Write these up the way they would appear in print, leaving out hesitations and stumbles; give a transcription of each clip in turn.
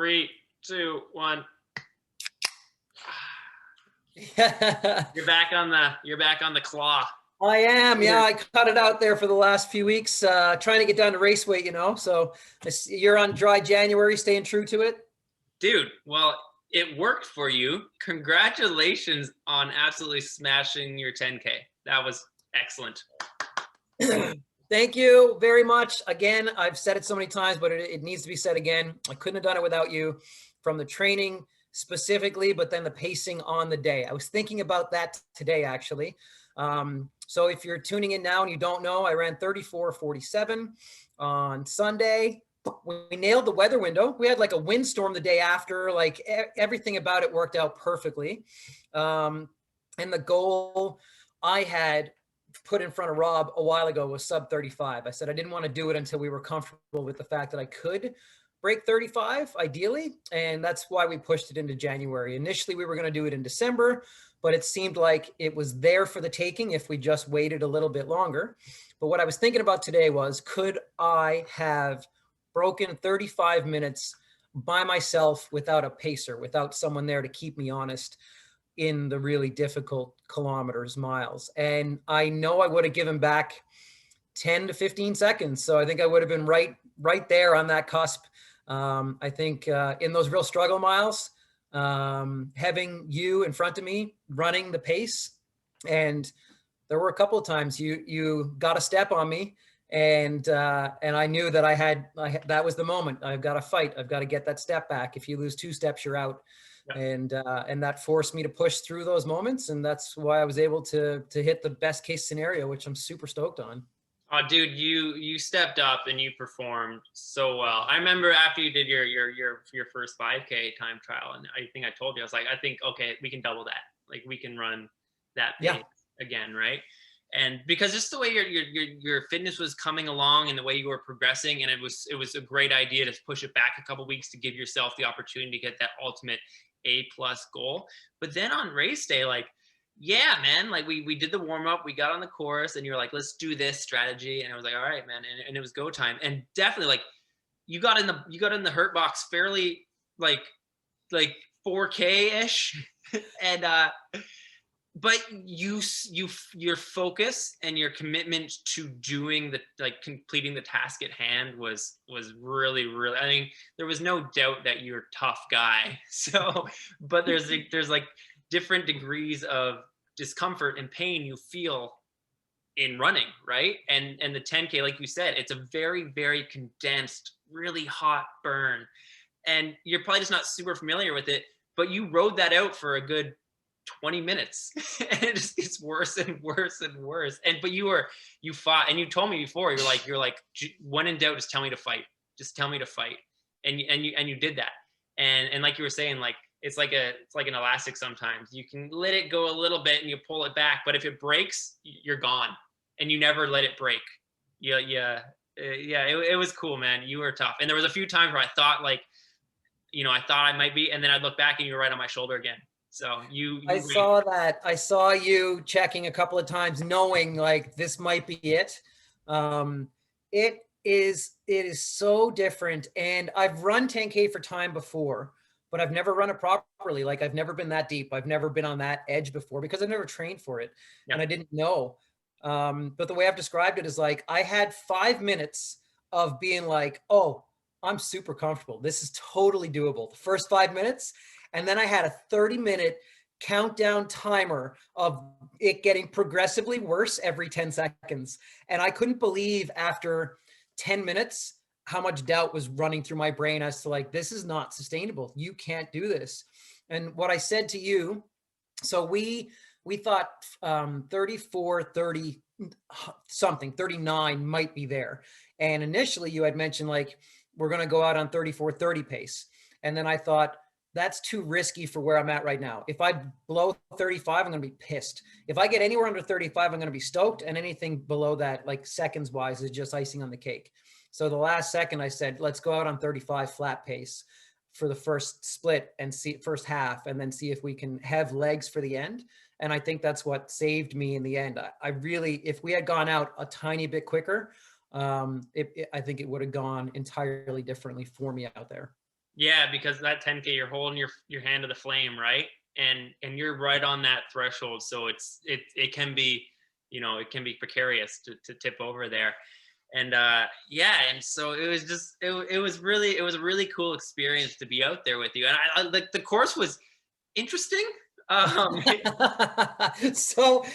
3, 2, 1. You're back on the claw. I am. Yeah, I cut it out there for the last few weeks, trying to get down to race weight, you know. So you're on dry January, staying true to it. Dude, well, it worked for you. Congratulations on absolutely smashing your 10K. That was excellent. Thank you very much. Again, I've said it so many times, but it needs to be said again. I couldn't have done it without you, from the training specifically, but then the pacing on the day. I was thinking about that today, actually. So if you're tuning in now and you don't know, I ran 34:47 on Sunday. We nailed the weather window. We had like a windstorm the day after, like everything about it worked out perfectly. And the goal I had put in front of Rob a while ago was sub 35. I said I didn't want to do it until we were comfortable with the fact that I could break 35 ideally. And that's why we pushed it into January. Initially, we were going to do it in December, but it seemed like it was there for the taking if we just waited a little bit longer. But what I was thinking about today was, could I have broken 35 minutes by myself without a pacer, without someone there to keep me honest in the really difficult kilometers, miles? And I know I would have given back 10 to 15 seconds. So I think I would have been right there on that cusp. I think in those real struggle miles, having you in front of me running the pace, and there were a couple of times you got a step on me, and I knew that that was the moment. I've got to fight. I've got to get that step back. If you lose 2 steps, you're out. Yeah. And that forced me to push through those moments. And that's why I was able to hit the best case scenario, which I'm super stoked on. Oh, dude, you stepped up and you performed so well. I remember after you did your first 5K time trial, and I think I told you, I was like, I think, okay, we can double that. Like, we can run that pace again, right? And because just the way your fitness was coming along and the way you were progressing, and it was a great idea to push it back a couple of weeks to give yourself the opportunity to get that ultimate A+ goal. But then on race day, like, yeah, man, like we did the warm up, we got on the course, and you're like, let's do this strategy. And I was like, all right, man. And it was go time. And definitely, like, you got in the hurt box fairly like 4K ish. And, but your focus and your commitment to doing completing the task at hand was really, really, I mean, there was no doubt that you're a tough guy. So, but there's like different degrees of discomfort and pain you feel in running, right? And the 10K, like you said, it's a very, very condensed, really hot burn. And you're probably just not super familiar with it, but you rode that out for a good 20 minutes and it just gets worse and worse and worse. But you fought, and you told me before, you're like, when in doubt, just tell me to fight. Just tell me to fight. And you did that. And like you were saying, like, it's like an elastic sometimes. You can let it go a little bit and you pull it back, but if it breaks, you're gone, and you never let it break. It was cool, man. You were tough. And there was a few times where I thought, like, I thought I might be, and then I'd look back and you were right on my shoulder again. So I saw that. I saw you checking a couple of times, knowing like this might be it. It is so different. And I've run 10K for time before, but I've never run it properly. Like, I've never been that deep. I've never been on that edge before because I've never trained for it. Yeah. And I didn't know. But the way I've described it is like, I had 5 minutes of being like, oh, I'm super comfortable. This is totally doable. The first 5 minutes. And then I had a 30-minute countdown timer of it getting progressively worse every 10 seconds. And I couldn't believe after 10 minutes how much doubt was running through my brain as to like, this is not sustainable. You can't do this. And what I said to you, so we thought 34, 30 something, 39 might be there. And initially you had mentioned like, we're going to go out on 34:30 pace. And then I thought, that's too risky for where I'm at right now. If I blow 35, I'm going to be pissed. If I get anywhere under 35, I'm going to be stoked. And anything below that, like seconds wise, is just icing on the cake. So the last second I said, let's go out on 35 flat pace for the first split and see first half, and then see if we can have legs for the end. And I think that's what saved me in the end. I really, if we had gone out a tiny bit quicker, I think it would have gone entirely differently for me out there. Yeah, because that 10K, you're holding your hand to the flame, right? And you're right on that threshold. So it can be, it can be precarious to tip over there. And yeah, and so it was just it was a really cool experience to be out there with you. And I like the course was interesting. Um, So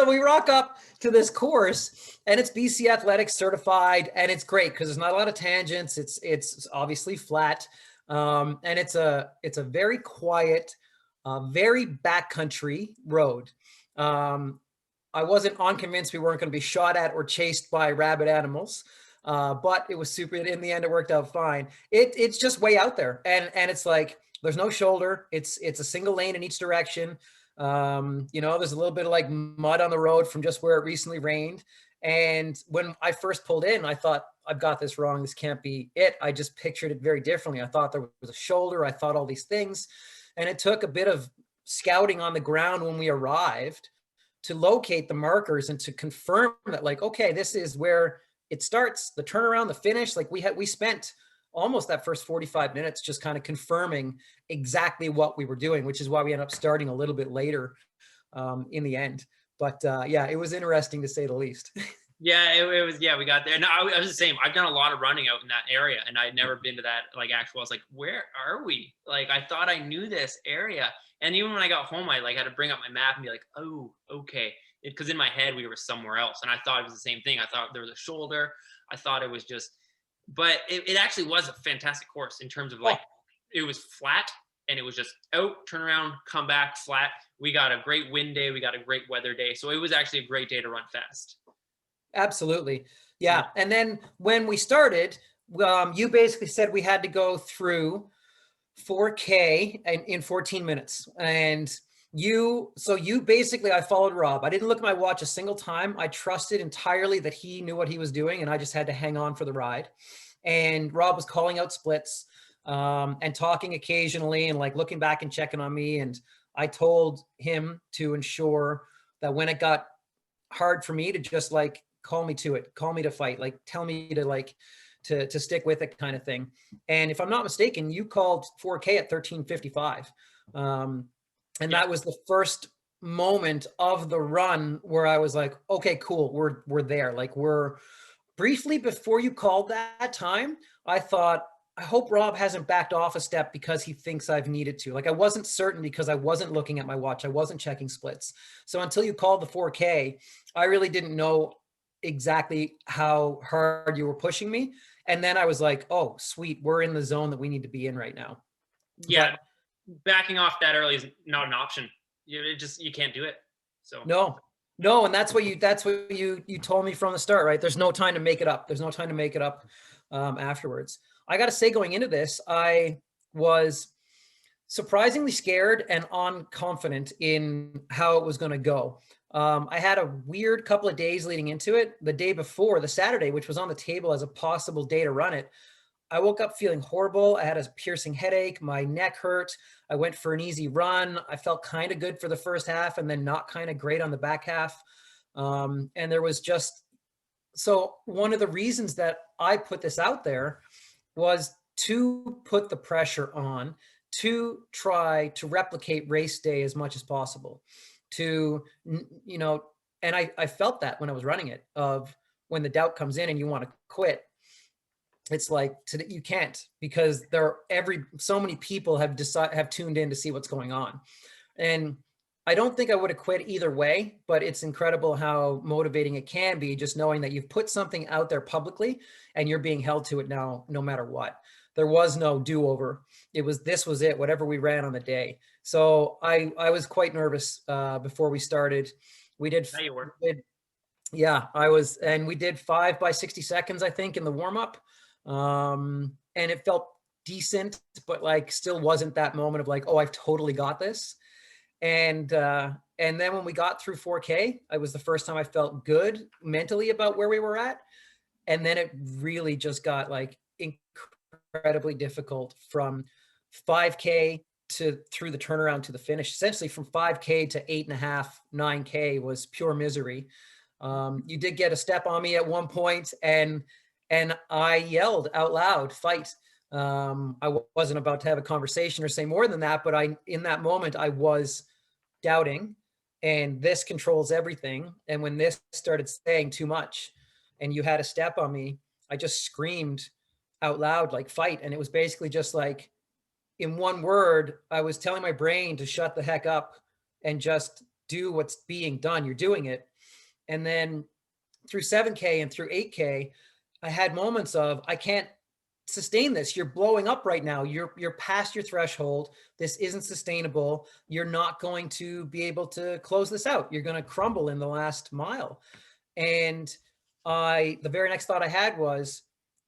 we rock up to this course and it's BC Athletics certified and it's great because there's not a lot of tangents. It's obviously flat. And it's a very quiet, very backcountry road. I wasn't unconvinced we weren't going to be shot at or chased by rabid animals. But it was super. In the end, it worked out fine. It's just way out there. And it's like, there's no shoulder. It's a single lane in each direction. There's a little bit of like mud on the road from just where it recently rained. And when I first pulled in, I thought, I've got this wrong. This can't be it. I just pictured it very differently. I thought there was a shoulder. I thought all these things. And it took a bit of scouting on the ground when we arrived to locate the markers and to confirm that, like, okay, this is where it starts, the turnaround, the finish. Like we spent almost that first 45 minutes just kind of confirming exactly what we were doing, which is why we ended up starting a little bit later in the end. But yeah, it was interesting to say the least. Yeah, it was. Yeah, we got there. No, I was the same. I've done a lot of running out in that area, and I'd never been to that like actual. I was like, where are we? Like, I thought I knew this area, and even when I got home, I like had to bring up my map and be like, oh, okay, because in my head we were somewhere else, and I thought it was the same thing. I thought there was a shoulder. I thought it was just, but it actually was a fantastic course in terms of like, it was flat and it was just out, turn around, come back, flat. We got a great wind day. We got a great weather day, so it was actually a great day to run fast. Absolutely. Yeah. And then when we started, you basically said we had to go through 4K in 14 minutes. And so you basically, I followed Rob. I didn't look at my watch a single time. I trusted entirely that he knew what he was doing, and I just had to hang on for the ride. And Rob was calling out splits and talking occasionally and like looking back and checking on me. And I told him to ensure that when it got hard for me, to just like call me to it, call me to fight, like tell me to like to stick with it, kind of thing. And if I'm not mistaken, you called 4K at 13:55. And that was the first moment of the run where I was like, okay, cool, we're there. Like, we're briefly before you called that time, I thought, I hope Rob hasn't backed off a step because he thinks I've needed to. Like, I wasn't certain because I wasn't looking at my watch. I wasn't checking splits. So until you called the 4K, I really didn't know exactly how hard you were pushing me. And then I was like, oh, sweet, we're in the zone that we need to be in right now. Yeah, but backing off that early is not an option. You can't do it. So no, and that's what you told me from the start, right? There's no time to make it up. There's no time to make it up afterwards. I got to say, going into this, I was surprisingly scared and unconfident in how it was going to go. I had a weird couple of days leading into it. The day before, the Saturday, which was on the table as a possible day to run it, I woke up feeling horrible. I had a piercing headache. My neck hurt. I went for an easy run. I felt kind of good for the first half and then not kind of great on the back half. And there was just, so one of the reasons that I put this out there was to put the pressure on, to try to replicate race day as much as possible, to, and I felt that when I was running it, of when the doubt comes in and you want to quit, it's like, you can't, because so many people have tuned in to see what's going on. And I don't think I would have quit either way, but it's incredible how motivating it can be, just knowing that you've put something out there publicly and you're being held to it now, no matter what. There was no do-over. This was it, whatever we ran on the day. So I was quite nervous before we started. We did. Now you were. Yeah, I was, and we did 5 by 60 seconds, I think, in the warm-up. And it felt decent, but like still wasn't that moment of like, oh, I've totally got this. And then when we got through 4K, it was the first time I felt good mentally about where we were at. And then it really just got like incredibly difficult from 5K through the turnaround to the finish. Essentially from 5K to 8.5, 9K was pure misery. You did get a step on me at one point, and I yelled out loud, fight. I wasn't about to have a conversation or say more than that, but in that moment, I was doubting, and this controls everything. And when this started saying too much and you had a step on me, I just screamed out loud, like fight. And it was basically just like, in one word, I was telling my brain to shut the heck up and just do what's being done. You're doing it. And then through 7K and through 8K, I had moments of, I can't sustain this. You're blowing up right now. You're past your threshold. This isn't sustainable. You're not going to be able to close this out. You're going to crumble in the last mile. And the very next thought I had was,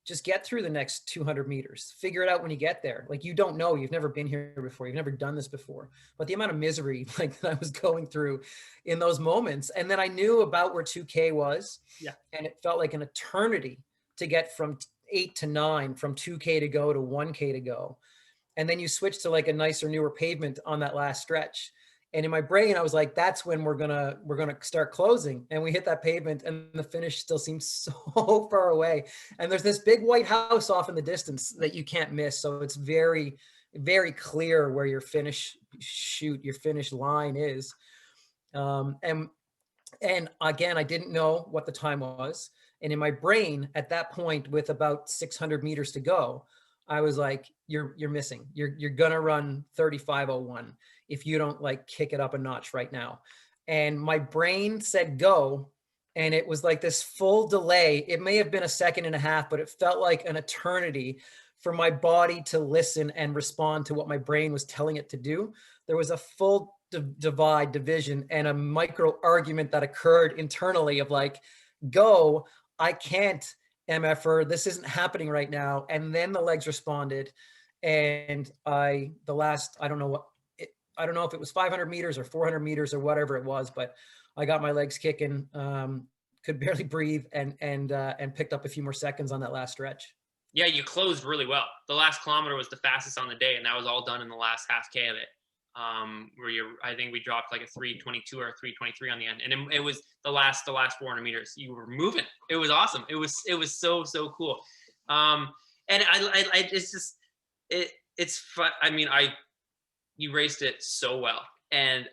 just get through the next 200 meters. Figure it out when you get there. Like, you don't know, you've never been here before. You've never done this before. But the amount of misery like that I was going through in those moments. And then I knew about where 2K was. Yeah. And it felt like an eternity to get from 8 to 9, from 2K to go to 1K to go. And then you switch to like a nicer, newer pavement on that last stretch. And in my brain, I was like, that's when we're gonna start closing. And we hit that pavement, and the finish still seems so far away. And there's this big white house off in the distance that you can't miss. So it's very, very clear where your finish line is. And again, I didn't know what the time was. And in my brain at that point, with about 600 meters to go, I was like, you're missing. You're gonna run 35:01 if you don't like kick it up a notch right now. And my brain said go, and it was like this full delay. It may have been a second and a half, but it felt like an eternity for my body to listen and respond to what my brain was telling it to do. There was a full division and a micro argument that occurred internally of like, go, I can't, MFer, this isn't happening right now. And then the legs responded. And I don't know if it was 500 meters or 400 meters or whatever it was, but I got my legs kicking, could barely breathe, and picked up a few more seconds on that last stretch. Yeah, you closed really well. The last kilometer was the fastest on the day, and that was all done in the last half K of it. I think we dropped like a 3:22 or a 3:23 on the end, and it was the last 400 meters. You were moving. It was awesome. It was so cool. And it's fun. I mean, you raced it so well, and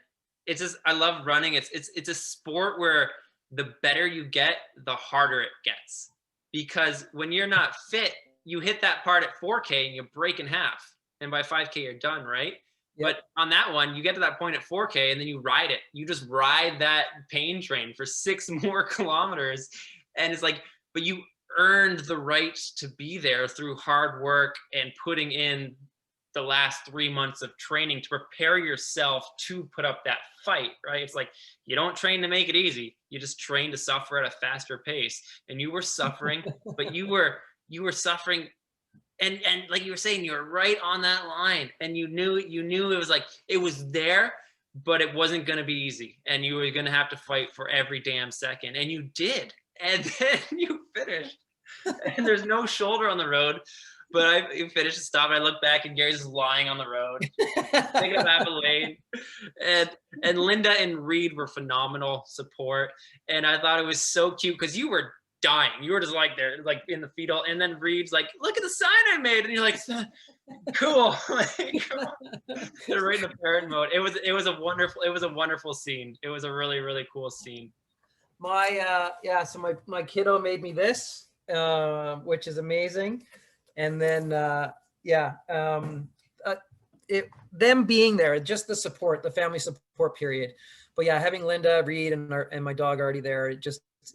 it's just, I love running. It's a sport where the better you get, the harder it gets, because when you're not fit, you hit that part at 4K and you break in half, and by 5K you're done, right? Yep. But on that one, you get to that point at 4K and then you ride it. You just ride that pain train for 6 more kilometers. And it's like, but you earned the right to be there through hard work and putting in the last 3 months of training to prepare yourself to put up that fight, right? It's like, you don't train to make it easy. You just train to suffer at a faster pace. And you were suffering, but you were suffering. And like you were saying, you were right on that line, and you knew it was like, it was there, but it wasn't going to be easy, and you were going to have to fight for every damn second, and you did, and then you finished, and there's no shoulder on the road, but I finished the stop, and I look back, and Gary's just lying on the road, taking a lap of lane, and Linda and Reed were phenomenal support, and I thought it was so cute because you were dying. You were just like there, like in the fetal, and then Reed's like, look at the sign I made, and you're like, cool. Like, they're right in the parent mode. It was a wonderful scene. It was a really, really cool scene. So my kiddo made me this, which is amazing. And then them being there, just the support, the family support period. But yeah, having Linda, Reed, and my dog already there,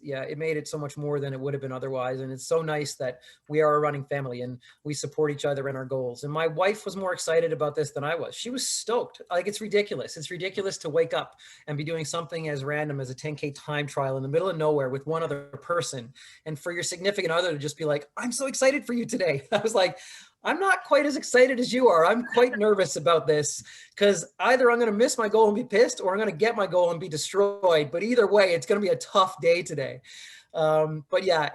it made it so much more than it would have been otherwise. And it's so nice that we are a running family and we support each other in our goals. And my wife was more excited about this than I was. She was stoked. Like, it's ridiculous. It's ridiculous to wake up and be doing something as random as a 10K time trial in the middle of nowhere with one other person. And for your significant other to just be like, I'm so excited for you today. I was like, I'm not quite as excited as you are. I'm quite nervous about this, because either I'm going to miss my goal and be pissed, or I'm going to get my goal and be destroyed. But either way, it's going to be a tough day today. But yeah,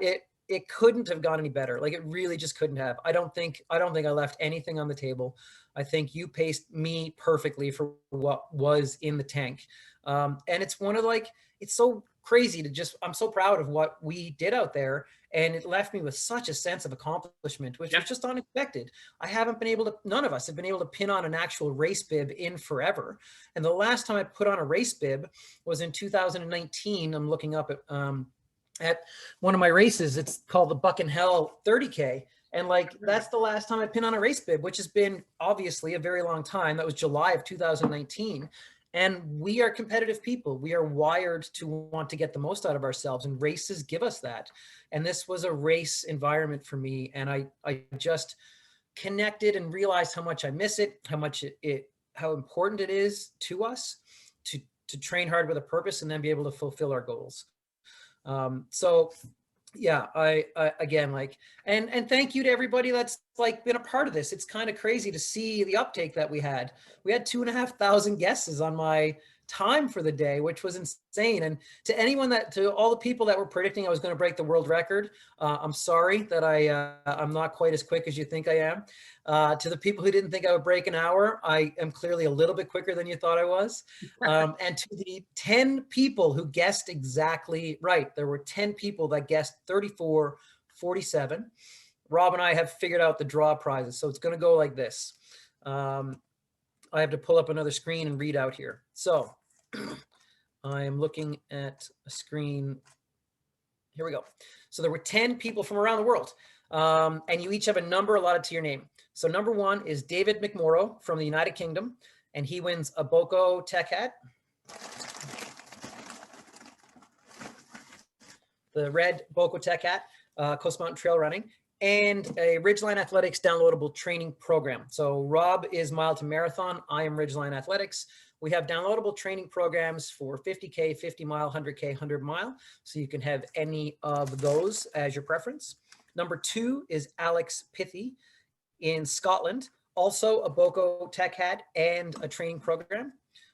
it couldn't have gone any better. Like, it really just couldn't have. I don't think I left anything on the table. I think you paced me perfectly for what was in the tank. And it's one of, like, it's so crazy to just, I'm so proud of what we did out there. And it left me with such a sense of accomplishment, which was just unexpected. I haven't been able to, none of us have been able to pin on an actual race bib in forever. And the last time I put on a race bib was in 2019. I'm looking up at one of my races. It's called the Buck and Hell 30K. And like, that's the last time I pinned on a race bib, which has been obviously a very long time. That was July of 2019. And we are competitive people. We are wired to want to get the most out of ourselves, and races give us that. And this was a race environment for me. And I just connected and realized how much I miss it, how much how important it is to us to train hard with a purpose and then be able to fulfill our goals. So yeah, I again, like, and thank you to everybody that's like been a part of this. It's kind of crazy to see the uptake that we had. We had 2,500 guesses on my time for the day, which was insane. And to anyone to all the people that were predicting I was going to break the world record, I'm sorry that I'm not quite as quick as you think I am. To the people who didn't think I would break an hour, I am clearly a little bit quicker than you thought I was. And to the 10 people who guessed exactly right, there were 10 people that guessed 34-47. Rob and I have figured out the draw prizes. So it's going to go like this. I have to pull up another screen and read out here. So I am looking at a screen. Here we go. So there were 10 people from around the world, and you each have a number allotted to your name. So number 1 is David McMorrow from the United Kingdom, and he wins a Boko Tech hat, the red Boko Tech hat, Coast Mountain Trail Running, and a Ridgeline Athletics downloadable training program. So Rob is Mile to Marathon. I am Ridgeline Athletics. We have downloadable training programs for 50K, 50 mile, 100K, 100 mile. So you can have any of those as your preference. Number 2 is Alex Pithy in Scotland, also a Boko Tech hat and a training program.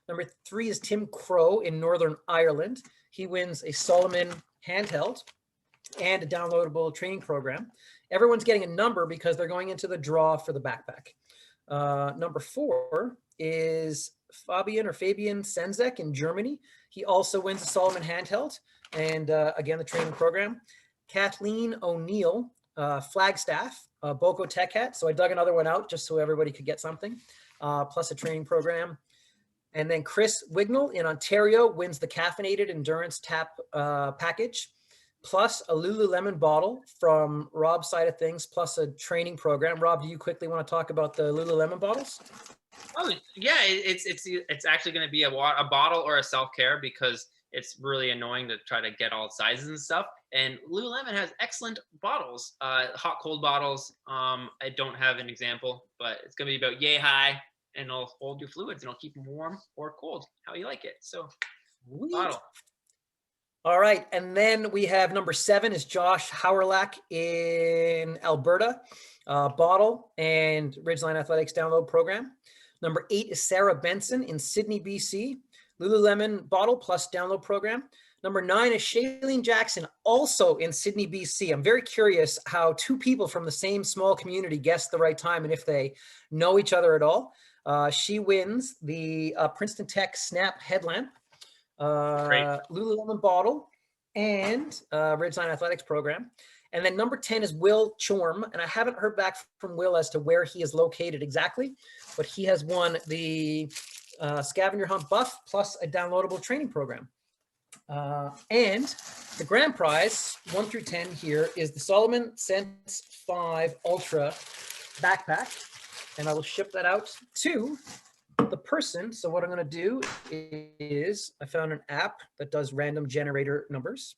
Number 3 is Tim Crow in Northern Ireland. He wins a Solomon handheld and a downloadable training program. Everyone's getting a number because they're going into the draw for the backpack. Number 4 is Fabian Senzek in Germany. He also wins a Solomon handheld and again, the training program. Kathleen O'Neill, Flagstaff, Boko Tech hat. So I dug another one out just so everybody could get something, plus a training program. And then Chris Wignall in Ontario wins the caffeinated endurance tap package, plus a Lululemon bottle from Rob's side of things, plus a training program. Rob, do you quickly want to talk about the Lululemon bottles? Oh yeah, it's actually going to be a bottle or a self-care, because it's really annoying to try to get all sizes and stuff. And Lululemon has excellent bottles, hot cold bottles. I don't have an example, but it's going to be about yay high, and it'll hold your fluids and it'll keep them warm or cold, how you like it. So bottle. All right, and then we have number 7 is Josh Hauerlach in Alberta, bottle and Ridgeline Athletics download program. Number 8 is Sarah Benson in Sydney, BC, Lululemon bottle plus download program. Number 9 is Shailene Jackson, also in Sydney, BC. I'm very curious how 2 people from the same small community guessed the right time and if they know each other at all. She wins the Princeton Tech Snap headlamp, Lululemon bottle, and Ridgeline Athletics program. And then number 10 is Will Chorm, and I haven't heard back from Will as to where he is located exactly, but he has won the scavenger hunt buff plus a downloadable training program. And the grand prize, 1 through 10 here, is the Solomon Sense 5 Ultra backpack, and I will ship that out to the person. So what I'm going to do is I found an app that does random generator numbers.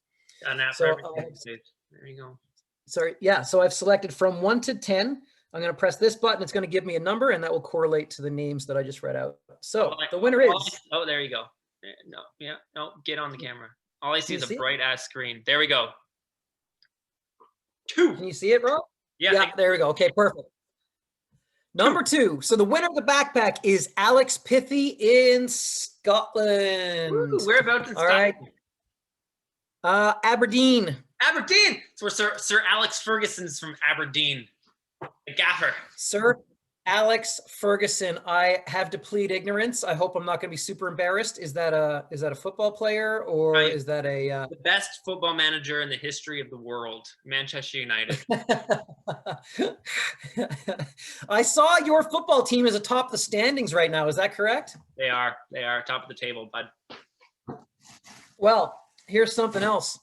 An app for everything. There you go. Sorry. Yeah. So I've selected from 1 to 10. I'm going to press this button. It's going to give me a number, and that will correlate to the names that I just read out. So the winner is. Oh, there you go. No, yeah, no, get on the camera. All I see is a bright ass screen. There we go. 2. Can you see it, Rob? Yeah. There we go. Okay, perfect. Number 2. So the winner of the backpack is Alex Pithy in Scotland. Ooh, whereabouts in Scotland? All right. Aberdeen. Aberdeen. It's where Sir Alex Ferguson's from, Aberdeen. The gaffer. Sir Alex Ferguson. I have to plead ignorance. I hope I'm not going to be super embarrassed. Is that a football player, or is that a the best football manager in the history of the world? Manchester United. I saw your football team is atop the standings right now. Is that correct? They are top of the table, bud. Well, here's something else.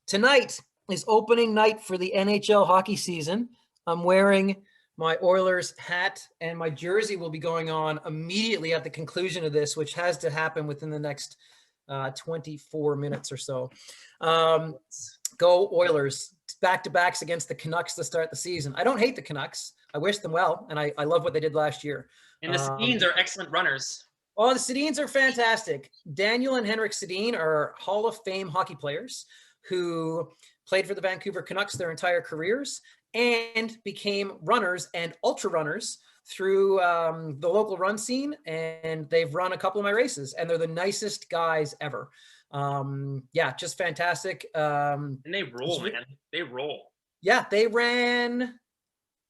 Tonight is opening night for the NHL hockey season. I'm wearing my Oilers hat, and my jersey will be going on immediately at the conclusion of this, which has to happen within the next 24 minutes or so. Go Oilers. Back-to-backs against the Canucks to start the season. I don't hate the Canucks. I wish them well, and I love what they did last year. And the Sedins are excellent runners. Oh, the Sedins are fantastic. Daniel and Henrik Sedin are Hall of Fame hockey players who played for the Vancouver Canucks their entire careers and became runners and ultra runners through the local run scene. And they've run a couple of my races, and they're the nicest guys ever. Yeah, just fantastic. And they roll, man. They roll. Yeah, they ran,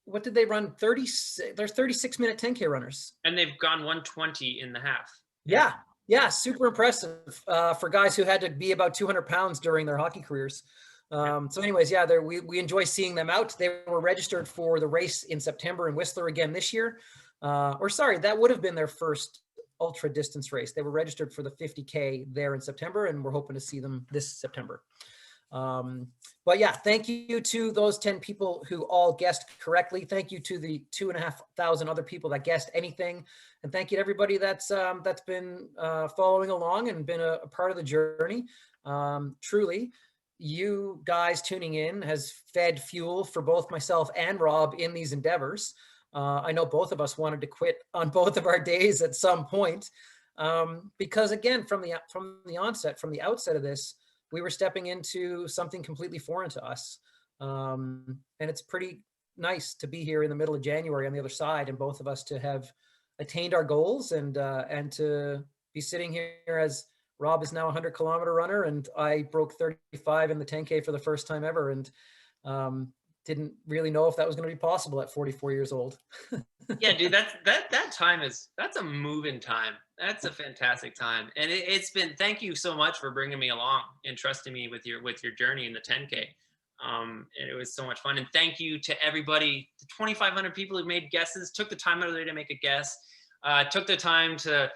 what did they run? They're 36-minute 10K runners. And they've gone 120 in the half. Yeah, super impressive for guys who had to be about 200 pounds during their hockey careers. So anyways, yeah, we enjoy seeing them out. They were registered for the race in September in Whistler again this year. That would have been their first ultra distance race. They were registered for the 50K there in September, and we're hoping to see them this September. But yeah, thank you to those 10 people who all guessed correctly. Thank you to the 2,500 other people that guessed anything. And thank you to everybody that's been following along and been a part of the journey. Truly, you guys tuning in has fed fuel for both myself and Rob in these endeavors. I know both of us wanted to quit on both of our days at some point, because again, from the outset of this, we were stepping into something completely foreign to us. And it's pretty nice to be here in the middle of January on the other side, and both of us to have attained our goals and to be sitting here as Rob is now a 100-kilometer runner, and I broke 35 in the 10K for the first time ever, and didn't really know if that was going to be possible at 44 years old. Yeah, dude, that time that's a moving time. That's a fantastic time, and it's been. Thank you so much for bringing me along and trusting me with your journey in the 10K. It was so much fun, and thank you to everybody, the 2,500 people who made guesses, took the time out of their day to make a guess, took the time to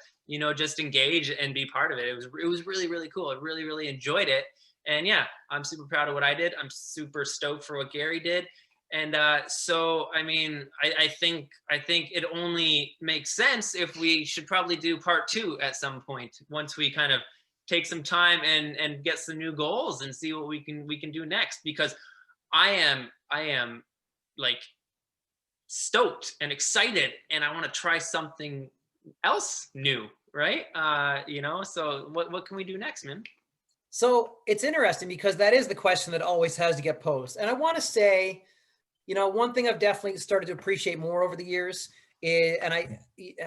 just engage and be part of it. It was really, really cool. I really, really enjoyed it. And yeah, I'm super proud of what I did. I'm super stoked for what Gary did. And so, I mean, I think it only makes sense if we should probably do part 2 at some point, once we kind of take some time and get some new goals and see what we can do next, because I am like stoked and excited, and I want to try something else new, right? So what can we do next, man? So it's interesting because that is the question that always has to get posed. And I want to say, one thing I've definitely started to appreciate more over the years is, and I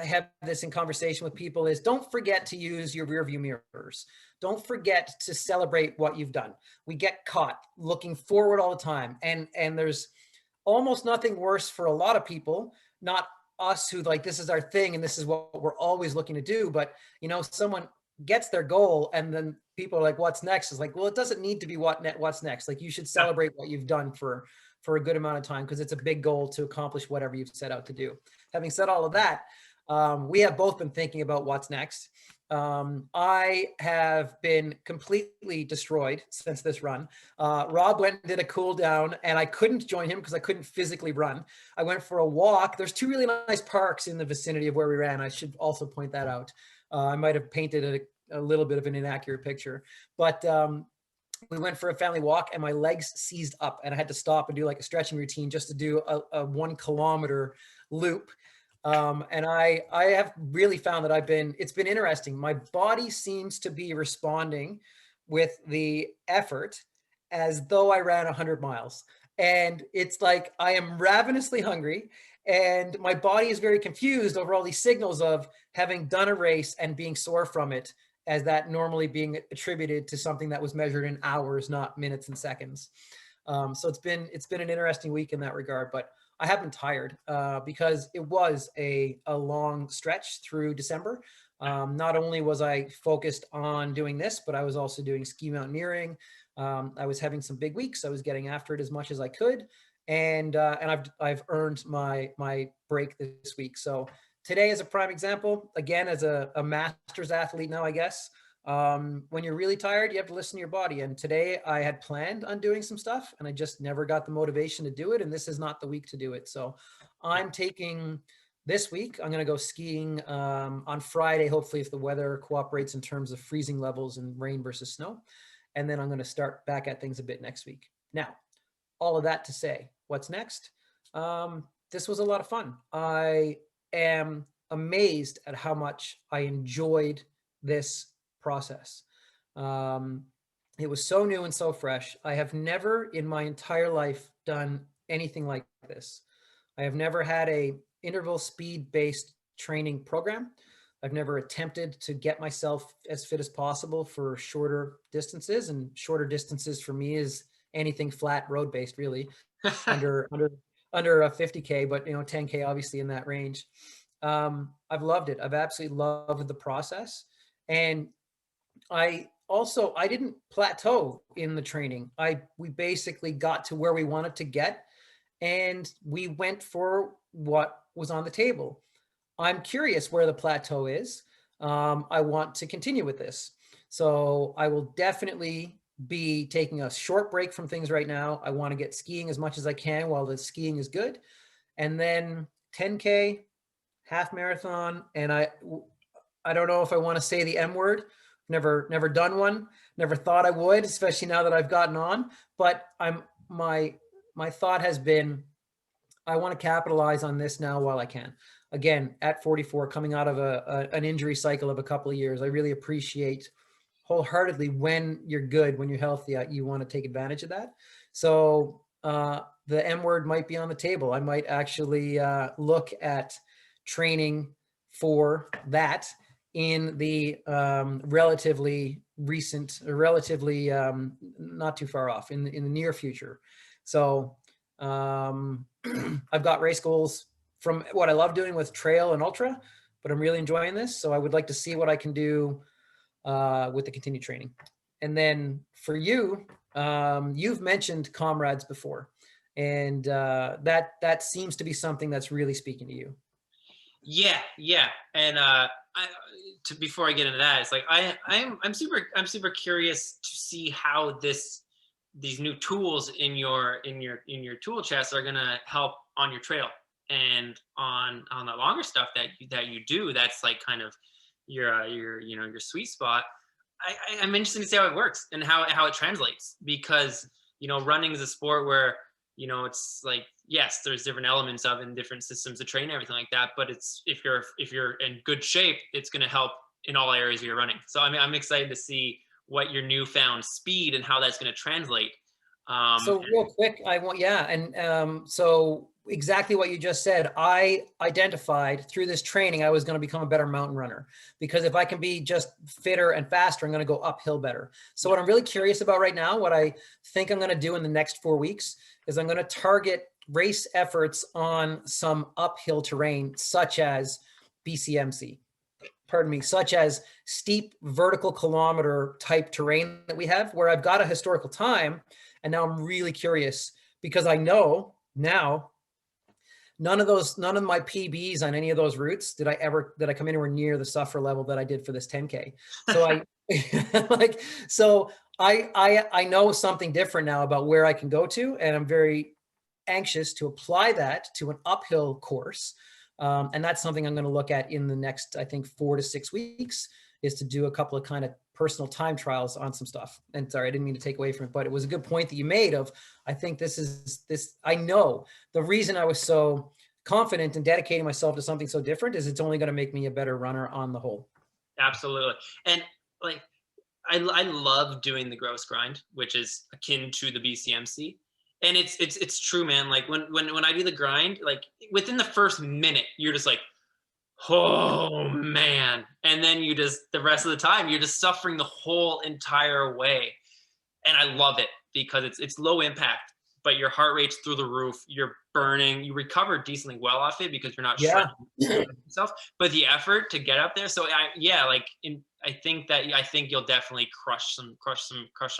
have this in conversation with people, is don't forget to use your rearview mirrors. Don't forget to celebrate what you've done. We get caught looking forward all the time. And there's almost nothing worse for a lot of people, not us who like, this is our thing and this is what we're always looking to do. But, someone gets their goal and then people are like, what's next? Is like, well, it doesn't need to be what's next. Like, you should celebrate what you've done for a good amount of time, because it's a big goal to accomplish whatever you've set out to do. Having said all of that, we have both been thinking about what's next. I have been completely destroyed since this run. Rob went and did a cool down, and I couldn't join him because I couldn't physically run. I went for a walk. There's 2 really nice parks in the vicinity of where we ran. I should also point that out. I might have painted a little bit of an inaccurate picture, but we went for a family walk and my legs seized up and I had to stop and do like a stretching routine just to do a 1 kilometer loop. And I have really found that it's been interesting. My body seems to be responding with the effort as though I ran 100 miles. And it's like, I am ravenously hungry and my body is very confused over all these signals of having done a race and being sore from it as that normally being attributed to something that was measured in hours, not minutes and seconds. So it's been an interesting week in that regard, but I have been tired because it was a long stretch through December. Not only was I focused on doing this, but I was also doing ski mountaineering. I was having some big weeks. I was getting after it as much as I could, and I've earned my break this week. So today is a prime example. Again, as a master's athlete now, I guess. When you're really tired, you have to listen to your body. And today I had planned on doing some stuff and I just never got the motivation to do it. And this is not the week to do it. So I'm taking this week, I'm going to go skiing on Friday, hopefully if the weather cooperates in terms of freezing levels and rain versus snow. And then I'm going to start back at things a bit next week. Now, all of that to say, what's next? This was a lot of fun. I am amazed at how much I enjoyed this process. It was so new and so fresh. I have never in my entire life done anything like this. I have never had a interval speed-based training program. I've never attempted to get myself as fit as possible for shorter distances, and shorter distances for me is anything flat road-based, really, under a 50K, but 10K obviously in that range. I've loved it. I've absolutely loved the process, and I didn't plateau in the training. We basically got to where we wanted to get, and we went for what was on the table. I'm curious where the plateau is. I want to continue with this. So I will definitely be taking a short break from things right now. I want to get skiing as much as I can while the skiing is good. And then 10K, half marathon. And I don't know if I want to say the M word. Never done one. Never thought I would, especially now that I've gotten on. But my thought has been, I want to capitalize on this now while I can. Again, at 44, coming out of an injury cycle of a couple of years, I really appreciate wholeheartedly when you're good, when you're healthy, you want to take advantage of that. So the M word might be on the table. I might actually look at training for that in the relatively recent, or relatively not too far off in the near future. So I've got race goals from what I love doing with trail and ultra, but I'm really enjoying this. So I would like to see what I can do with the continued training. And then for you, you've mentioned Comrades before, and that seems to be something that's really speaking to you. Yeah. And before I get into that, it's like I'm super curious to see how these new tools in your tool chest are gonna help on your trail and on the longer stuff that you do. That's like kind of your sweet spot. I'm interested to see how it works and how it translates, because running is a sport where it's like, yes, there's different elements of it and different systems to train, everything like that. But it's if you're in good shape, it's going to help in all areas of your running. So I mean, I'm excited to see what your newfound speed and how that's going to translate. So real quick, so exactly what you just said, I identified through this training, I was going to become a better mountain runner, because if I can be just fitter and faster, I'm going to go uphill better. So what I'm really curious about right now, what I think I'm going to do in the next 4 weeks, is I'm going to target race efforts on some uphill terrain, such as BCMC, such as steep vertical kilometer type terrain that we have, where I've got a historical time. And now I'm really curious, because I know now none of my PBs on any of those routes did I come anywhere near the suffer level that I did for this 10K. So I know something different now about where I can go to, and I'm very anxious to apply that to an uphill course. And that's something I'm going to look at in the next, I think, 4 to 6 weeks, is to do a couple of kind of personal time trials on some stuff. And sorry, I didn't mean to take away from it, but it was a good point that you made of, I think I know the reason I was so confident in dedicating myself to something so different is it's only going to make me a better runner on the whole. Absolutely. And like, I love doing the gross grind, which is akin to the BCMC. And it's true, man. Like when I do the grind, like within the first minute, you're just like, Oh man. And then you just, the rest of the time, you're just suffering the whole entire way. And I love it because it's low impact, but your heart rate's through the roof. You're burning. You recover decently well off it because you're not Yeah. shredding yourself. But the effort to get up there. So I think you'll definitely crush some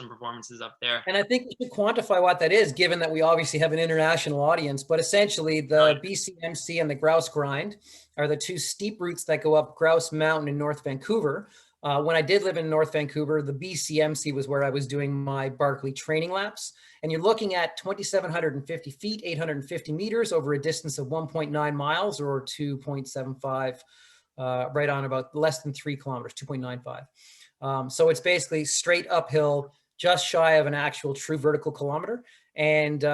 performances up there. And I think we should quantify what that is, given that we obviously have an international audience. But essentially, the BCMC and the Grouse Grind are the two steep routes that go up Grouse Mountain in North Vancouver. When I did live in North Vancouver, the BCMC was where I was doing my Barkley training laps. And you're looking at 2,750 feet, 850 meters over a distance of 1.9 miles or 2.75, right on about less than 3 kilometers, 2.95. So it's basically straight uphill, just shy of an actual true vertical kilometer. And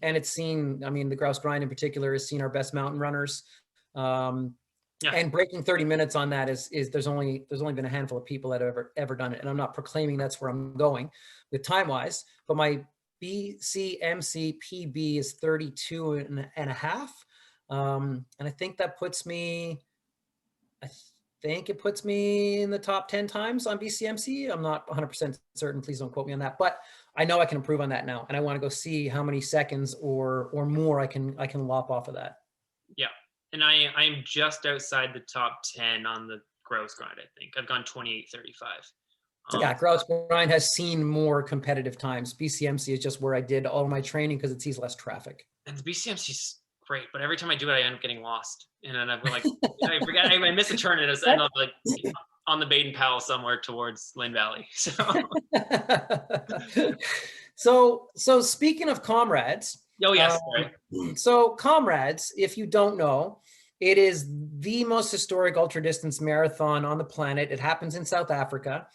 it's seen, I mean, the Grouse Grind in particular has seen our best mountain runners. And breaking 30 minutes on that is there's only been a handful of people that have ever done it. And I'm not proclaiming that's where I'm going with time wise, but my BCMC PB is 32 and a half. And I think that puts me, it puts me in the top 10 times on BCMC. I'm not 100% certain. Please don't quote me on that, but I know I can improve on that now. And I want to go see how many seconds or more I can lop off of that. Yeah. And I'm just outside the top 10 on the Grouse Grind, I think. I've gone 28:35. Yeah, Grouse Grind has seen more competitive times. BCMC is just where I did all my training because it sees less traffic. And the BCMC is great, but every time I do it, I end up getting lost. And then I'm like, I forget, I miss a turn and I end up like on the Baden Powell somewhere towards Lynn Valley. So speaking of Comrades. Oh, yes. So Comrades, if you don't know, it is the most historic ultra distance marathon on the planet. It happens in South Africa.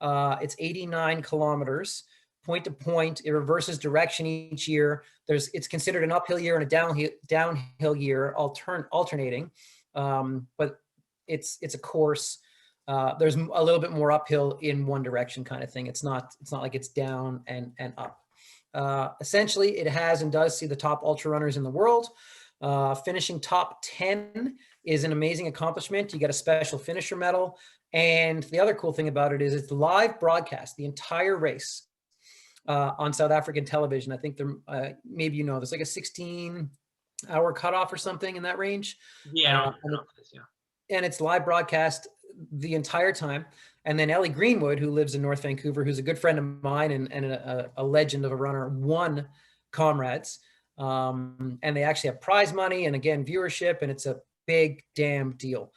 It's 89 kilometers, point to point. It reverses direction each year. It's considered an uphill year and a downhill year, alternating. But it's a course. There's a little bit more uphill in one direction kind of thing. It's not like it's down and up. Essentially, it has and does see the top ultra runners in the world. Finishing top 10 is an amazing accomplishment. You get a special finisher medal. And the other cool thing about it is it's live broadcast, the entire race on South African television. I think maybe there's like a 16-hour cutoff or something in that range. Yeah. And it's live broadcast the entire time. And then Ellie Greenwood, who lives in North Vancouver, who's a good friend of mine and a legend of a runner, won Comrades. And they actually have prize money and, again, viewership, and it's a big damn deal.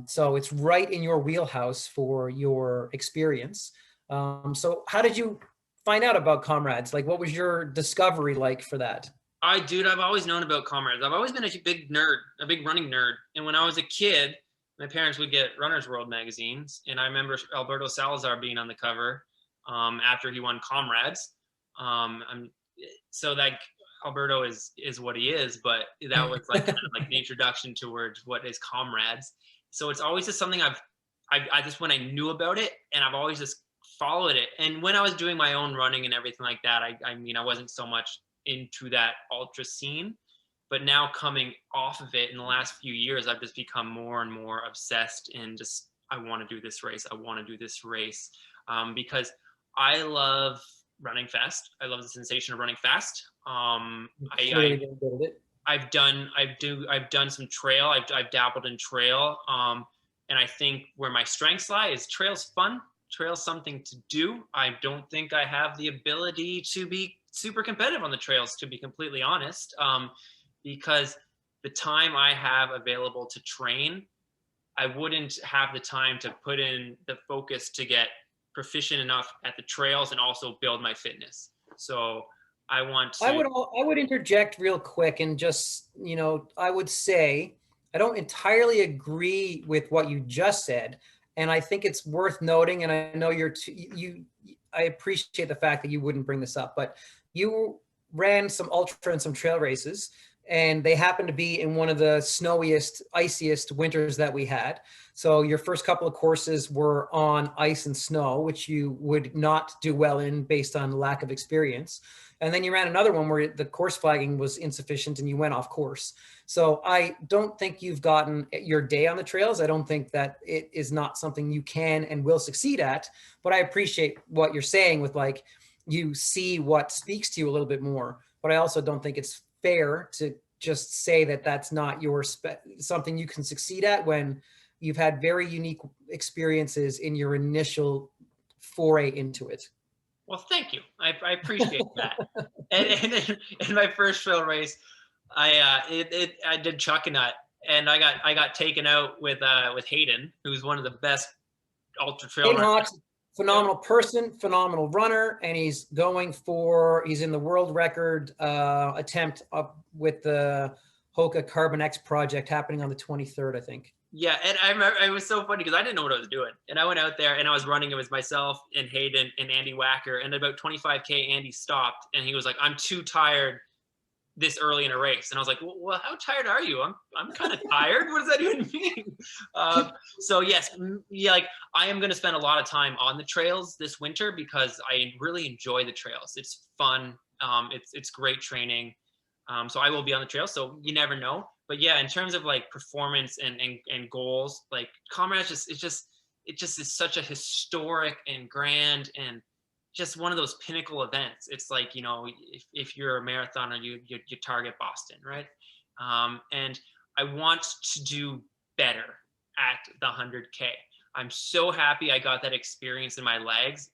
So it's right in your wheelhouse for your experience. So how did you find out about Comrades? Like, what was your discovery like for that? I've always known about Comrades. I've always been a big nerd, a big running nerd. And when I was a kid, my parents would get Runner's World magazines, and I remember Alberto Salazar being on the cover after he won Comrades. So that Alberto is what he is, but that was like kind of like the introduction towards what is Comrades. So it's always just something I just, when I knew about it, and I've always just followed it. And when I was doing my own running and everything like that, I mean, I wasn't so much into that ultra scene. But now coming off of it in the last few years, I've just become more and more obsessed and just, I want to do this race. I want to do this race because I love running fast. I love the sensation of running fast. I've done some trail. I've dabbled in trail. And I think where my strengths lie is trail's fun. Trail's something to do. I don't think I have the ability to be super competitive on the trails, to be completely honest. Because the time I have available to train, I wouldn't have the time to put in the focus to get proficient enough at the trails and also build my fitness. So I want to. I would interject real quick and just, I would say, I don't entirely agree with what you just said. And I think it's worth noting, and I know I appreciate the fact that you wouldn't bring this up, but you ran some ultra and some trail races. and they happened to be in one of the snowiest, iciest winters that we had. So your first couple of courses were on ice and snow, which you would not do well in based on lack of experience. And then you ran another one where the course flagging was insufficient and you went off course. So I don't think you've gotten your day on the trails. I don't think that it is not something you can and will succeed at, but I appreciate what you're saying with like, you see what speaks to you a little bit more, but I also don't think it's fair to just say that that's not your something you can succeed at when you've had very unique experiences in your initial foray into it. Well, thank you. I appreciate that. And in my first trail race, I did chuck a nut, and I got taken out with Hayden, who's one of the best ultra trail Hayden runners. Hawks, phenomenal person, phenomenal runner, and he's in the world record attempt up with the Hoka Carbon X project happening on the 23rd, I think. Yeah, and I remember it was so funny because I didn't know what I was doing, and I went out there and I was running. It was myself and Hayden and Andy Wacker, and about 25K, Andy stopped and he was like, "I'm too tired this early in a race," and I was like, "Well, how tired are you?" I'm kind of tired. What does that even mean? So yes, yeah, like I am going to spend a lot of time on the trails this winter because I really enjoy the trails. It's fun. It's great training. So I will be on the trail. So you never know. But yeah, in terms of like performance and goals, like Comrades it just is such a historic and grand and just one of those pinnacle events. It's like, you know, if you're a marathoner, you target Boston, right? And I want to do better at the 100K. I'm so happy I got that experience in my legs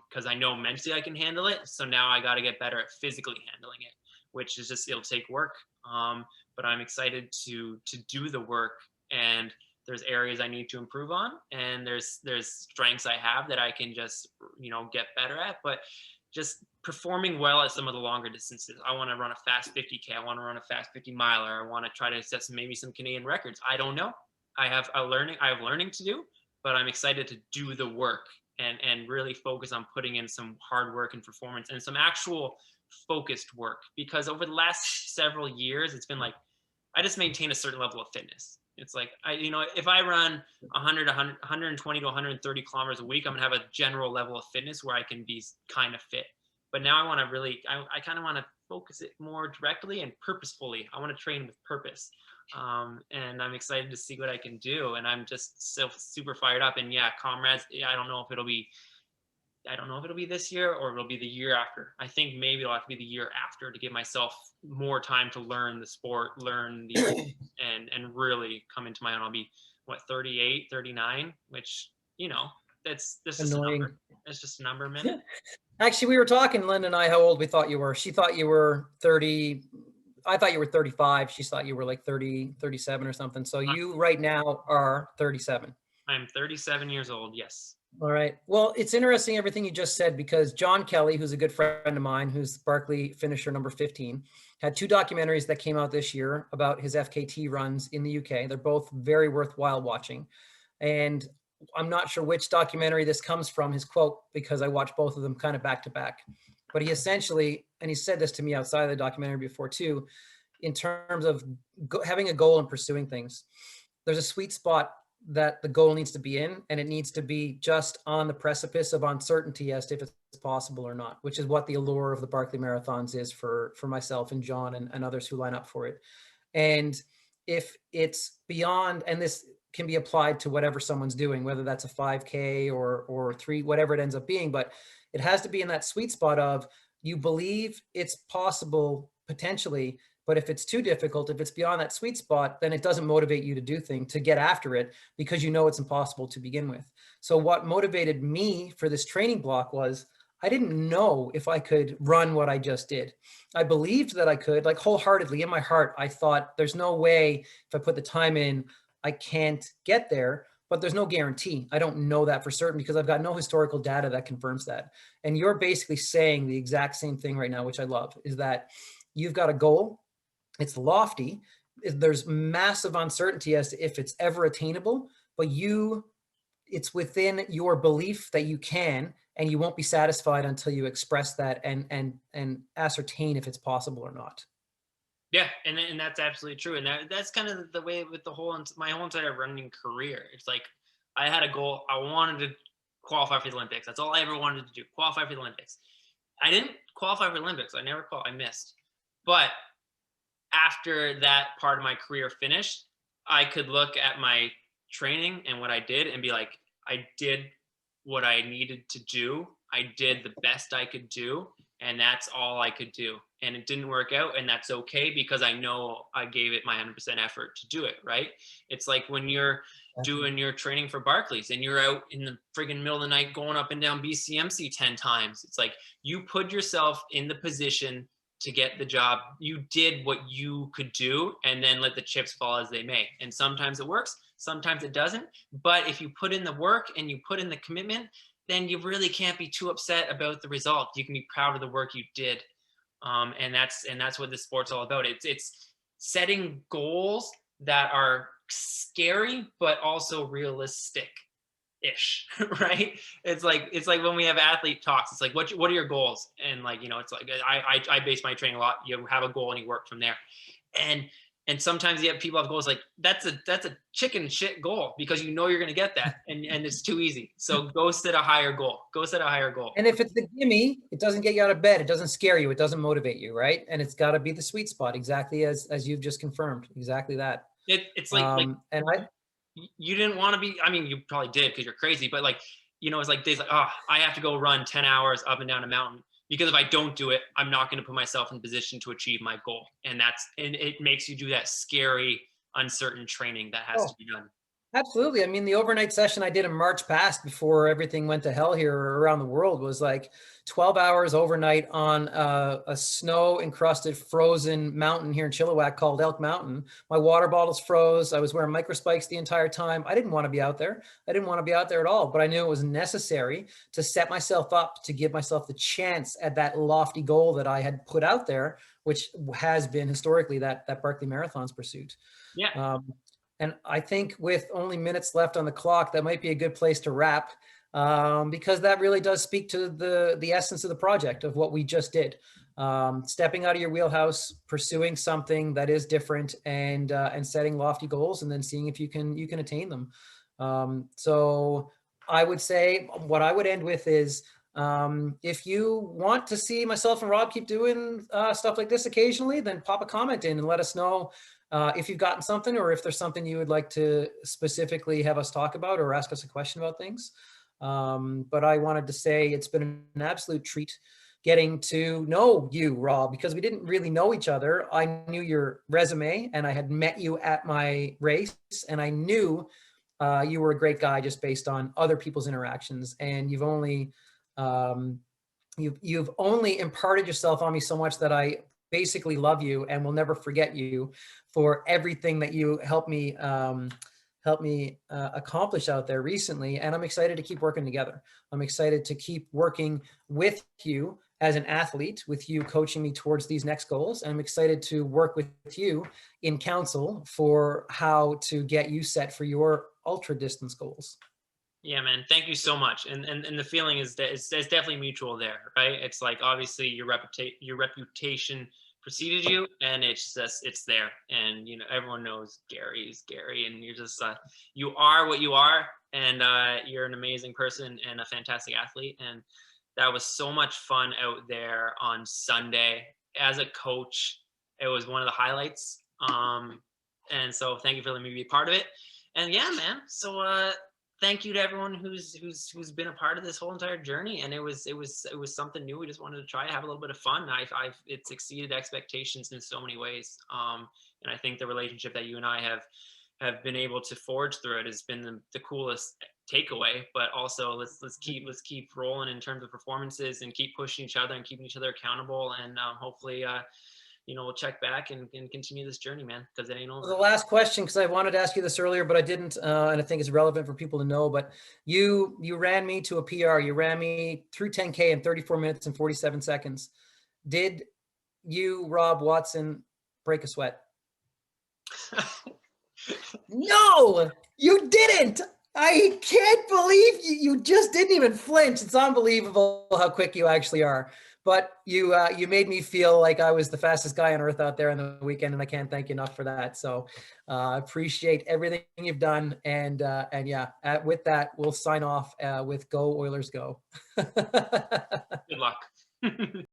because I know mentally I can handle it. So now I got to get better at physically handling it, which is just, it'll take work. But I'm excited to do the work, and there's areas I need to improve on, and there's strengths I have that I can just, you know, get better at, but just performing well at some of the longer distances. I want to run a fast 50K. I want to run a fast 50 miler. I want to try to set maybe some Canadian records. I don't know. I have learning to do, but I'm excited to do the work and really focus on putting in some hard work and performance and some actual focused work, because over the last several years, it's been like, I just maintain a certain level of fitness. It's like, if I run 120 to 130 kilometers a week, I'm gonna have a general level of fitness where I can be kind of fit. But now I want to really, I kind of want to focus it more directly and purposefully. I want to train with purpose. And I'm excited to see what I can do. And I'm just so super fired up. And yeah, Comrades, I don't know if it'll be this year or it'll be the year after. I think maybe it'll have to be the year after to give myself more time to learn the sport, learn the and really come into my own. I'll be 38, 39, which, you know, that's just a number. It's just a number, man. Actually, we were talking, Linda and I, how old we thought you were. She thought you were 30. I thought you were 35. She thought you were like 30, 37 or something. So you right now are 37. I'm 37 years old. Yes. All right. Well, it's interesting everything you just said, because John Kelly, who's a good friend of mine, who's Barkley finisher number 15, had 2 documentaries that came out this year about his FKT runs in the UK. They're both very worthwhile watching. And I'm not sure which documentary this comes from, his quote, because I watched both of them kind of back to back. But he essentially, and he said this to me outside of the documentary before too, in terms of having a goal and pursuing things, there's a sweet spot that the goal needs to be in, and it needs to be just on the precipice of uncertainty as to if it's possible or not, which is what the allure of the Barkley Marathons is for myself and John and others who line up for it. And if it's beyond, and this can be applied to whatever someone's doing, whether that's a 5K or 3, whatever it ends up being, but it has to be in that sweet spot of you believe it's possible potentially, but if it's too difficult, if it's beyond that sweet spot, then it doesn't motivate you to do things, to get after it, because you know it's impossible to begin with. So what motivated me for this training block was I didn't know if I could run what I just did. I believed that I could, like wholeheartedly in my heart. I thought there's no way if I put the time in, I can't get there, but there's no guarantee. I don't know that for certain because I've got no historical data that confirms that. And you're basically saying the exact same thing right now, which I love, is that you've got a goal. It's lofty. There's massive uncertainty as to if it's ever attainable, but it's within your belief that you can, and you won't be satisfied until you express that and ascertain if it's possible or not. Yeah, and that's absolutely true, and that's kind of the way with my whole entire running career. It's like I had a goal. I wanted to qualify for the Olympics. That's all I ever wanted to do. Qualify for the Olympics. I didn't qualify for the Olympics. I never I missed. But after that part of my career finished, I could look at my training and what I did and be like, I did what I needed to do. I did the best I could do, and that's all I could do. And it didn't work out, and that's okay because I know I gave it my 100% effort to do it, right? It's like when you're doing your training for Barclays and you're out in the friggin' middle of the night going up and down BCMC 10 times. It's like you put yourself in the position to get the job. You did what you could do, and then let the chips fall as they may. And sometimes it works, sometimes it doesn't. But if you put in the work and you put in the commitment, then you really can't be too upset about the result. You can be proud of the work you did. And that's what this sport's all about. It's setting goals that are scary, but also realistic ish, right? It's like when we have athlete talks, it's like, what are your goals? And like, it's like I base my training a lot. You have a goal and you work from there. And sometimes you have people have goals like that's a chicken shit goal because you're going to get that, and it's too easy. So go set a higher goal. And if it's the gimme, it doesn't get you out of bed. It doesn't scare you. It doesn't motivate you, right? And it's got to be the sweet spot, exactly as you've just confirmed. Exactly that. It's like and you didn't want to be. I mean, you probably did because you're crazy. But like, it's like days like, oh, I have to go run 10 hours up and down a mountain. Because if I don't do it, I'm not going to put myself in position to achieve my goal. And it makes you do that scary, uncertain training that has to be done. Absolutely. I mean, the overnight session I did in March past before everything went to hell here around the world was like 12 hours overnight on a snow encrusted frozen mountain here in Chilliwack called Elk Mountain. My water bottles froze. I was wearing micro spikes the entire time. I didn't want to be out there. I didn't want to be out there at all, but I knew it was necessary to set myself up to give myself the chance at that lofty goal that I had put out there, which has been historically that Barkley Marathon's pursuit. Yeah. And I think with only minutes left on the clock, that might be a good place to wrap, because that really does speak to the essence of the project of what we just did. Stepping out of your wheelhouse, pursuing something that is different, and setting lofty goals, and then seeing if you can attain them. So I would say what I would end with is, if you want to see myself and Rob keep doing stuff like this occasionally, then pop a comment in and let us know if you've gotten something, or if there's something you would like to specifically have us talk about or ask us a question about things. But I wanted to say it's been an absolute treat getting to know you, Rob, because we didn't really know each other. I knew your resume and I had met you at my race, and I knew you were a great guy just based on other people's interactions. And you've only imparted yourself on me so much that I basically love you and will never forget you for everything that you helped me accomplish out there recently. And I'm excited to keep working together. I'm excited to keep working with you as an athlete, with you coaching me towards these next goals. And I'm excited to work with you in counsel for how to get you set for your ultra distance goals. Yeah, man. Thank you so much. And the feeling is that it's definitely mutual there, right? It's like, obviously your reputation preceded you, and it's there. And, everyone knows Gary is Gary, and you're just, you are what you are. And you're an amazing person and a fantastic athlete. And that was so much fun out there on Sunday. As a coach, it was one of the highlights. And so thank you for letting me be a part of it. And yeah, man. So, thank you to everyone who's been a part of this whole entire journey. And it was something new. We just wanted to try to have a little bit of fun. It's exceeded expectations in so many ways. And I think the relationship that you and I have been able to forge through it has been the coolest takeaway. But also let's keep rolling in terms of performances, and keep pushing each other and keeping each other accountable. And hopefully, we'll check back and continue this journey, man, because it ain't over. The last question, because I wanted to ask you this earlier, but I didn't, and I think it's relevant for people to know, but you ran me to a PR. You ran me through 10K in 34 minutes and 47 seconds. Did you, Rob Watson, break a sweat? No, you didn't. I can't believe you just didn't even flinch. It's unbelievable how quick you actually are. But you made me feel like I was the fastest guy on earth out there on the weekend, and I can't thank you enough for that. So I appreciate everything you've done. And yeah, with that, we'll sign off with Go Oilers Go. Good luck.